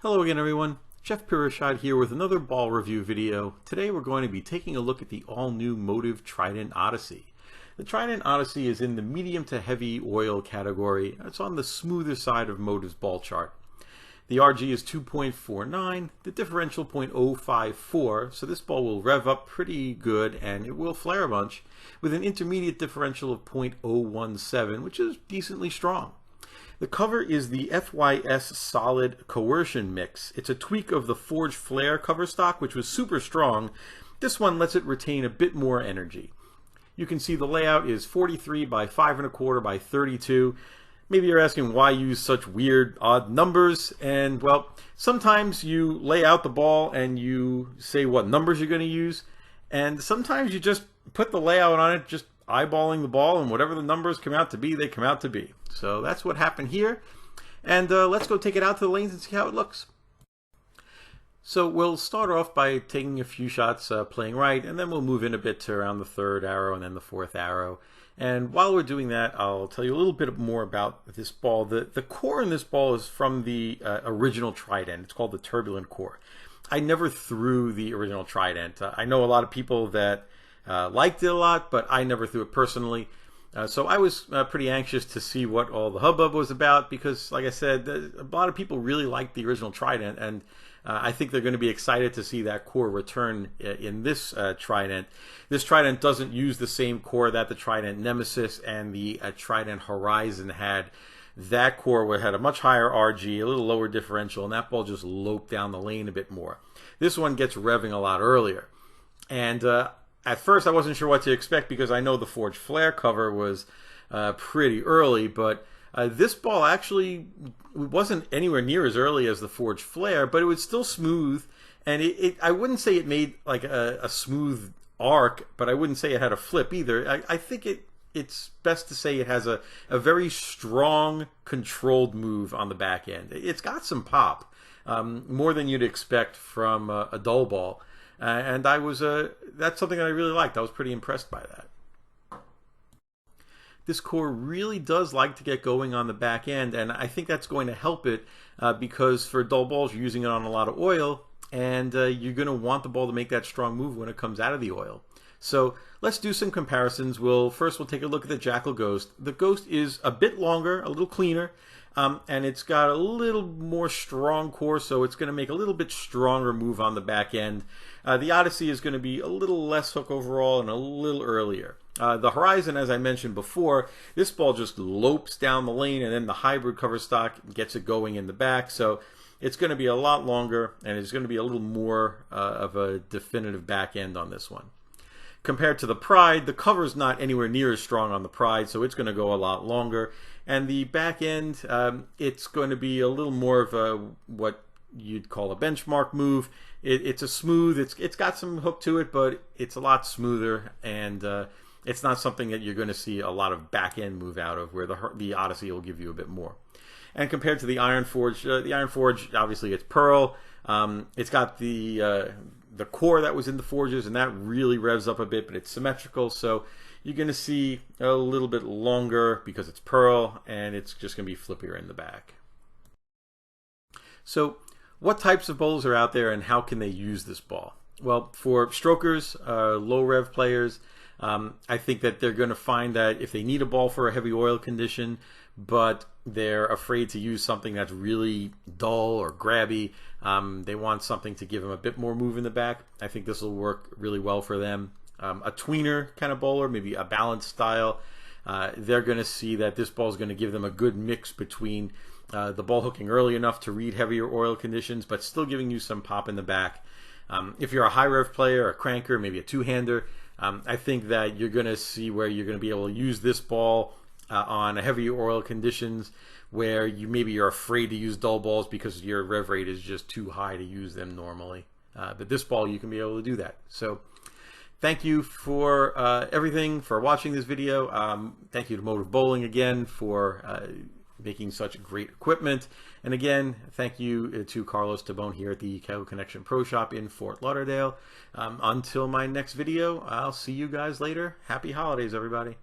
Hello again everyone, Chef Piroozshad here with another ball review video. Today we're going to be taking a look at the all-new MOTIV Trident Odyssey. The Trident Odyssey is in the medium to heavy oil category. It's on the smoother side of MOTIV's ball chart. The RG is 2.49, the differential 0.054, so this ball will rev up pretty good and it will flare a bunch, with an intermediate differential of 0.017, which is decently strong. The cover is the FYS Solid Coercion mix. It's a tweak of the Forged Flare cover stock, which was super strong. This one lets it retain a bit more energy. You can see the layout is 43 by 5¼ by 32. Maybe you're asking why use such weird, odd numbers, and well, sometimes you lay out the ball and you say what numbers you're going to use, and sometimes you just put the layout on it, just eyeballing the ball, and whatever the numbers come out to be, they come out to be. So that's what happened here, and let's go take it out to the lanes and see how it looks. So we'll start off by taking a few shots playing right, and then we'll move in a bit to around the third arrow and then the fourth arrow. And while we're doing that, I'll tell you a little bit more about this ball. The core in this ball is from the original Trident. It's called the Turbulent core. I never threw the original Trident. I know a lot of people that liked it a lot, but I never threw it personally. So I was pretty anxious to see what all the hubbub was about because, like I said, a lot of people really liked the original Trident, and I think they're going to be excited to see that core return in this Trident. This Trident doesn't use the same core that the Trident Nemesis and the Trident Horizon had. That core had a much higher RG, a little lower differential, and that ball just loped down the lane a bit more. This one gets revving a lot earlier. And at first I wasn't sure what to expect because I know the Forged Flare cover was pretty early, but this ball actually wasn't anywhere near as early as the Forged Flare, but it was still smooth, and I wouldn't say it made like a smooth arc, but I wouldn't say it had a flip either. I think it's best to say it has a very strong controlled move on the back end. It's got some pop, more than you'd expect from a dull ball, and that's something that I really liked. I was pretty impressed by that. This core really does like to get going on the back end, and I think that's going to help it because for dull balls you're using it on a lot of oil, and you're going to want the ball to make that strong move when it comes out of the oil. So let's do some comparisons. First we'll take a look at the Jackal Ghost. The Ghost is a bit longer, a little cleaner, and it's got a little more strong core, so it's going to make a little bit stronger move on the back end. The Odyssey is going to be a little less hook overall and a little earlier. The Horizon, as I mentioned before, this ball just lopes down the lane, and then the hybrid cover stock gets it going in the back, so it's going to be a lot longer, and it's going to be a little more of a definitive back end on this one. Compared to the Pride, the cover's not anywhere near as strong on the Pride, so it's going to go a lot longer. And the back end, it's going to be a little more of what you'd call a benchmark move. It's a smooth, it's got some hook to it, but it's a lot smoother, and it's not something that you're going to see a lot of back end move out of, where the Odyssey will give you a bit more. And compared to the Iron Forge, obviously it's pearl. It's got the core that was in the forges, and that really revs up a bit, but it's symmetrical, so you're going to see a little bit longer because it's pearl, and it's just going to be flippier in the back. So what types of bowlers are out there, and how can they use this ball? Well, for strokers, low rev players, I think that they're going to find that if they need a ball for a heavy oil condition, but they're afraid to use something that's really dull or grabby, they want something to give them a bit more move in the back, I think this will work really well for them. A tweener kind of bowler, maybe a balanced style, they're going to see that this ball is going to give them a good mix between the ball hooking early enough to read heavier oil conditions, but still giving you some pop in the back. If you're a high rev player, a cranker, maybe a two-hander, I think that you're going to see where you're going to be able to use this ball on heavy oil conditions where maybe you're afraid to use dull balls because your rev rate is just too high to use them normally. But this ball, you can be able to do that. So thank you for everything, for watching this video. Thank you to MOTIV Bowling again for making such great equipment. And again, thank you to Carlos Tabone here at the Cable Connection Pro Shop in Fort Lauderdale. Until my next video, I'll see you guys later. Happy holidays, everybody.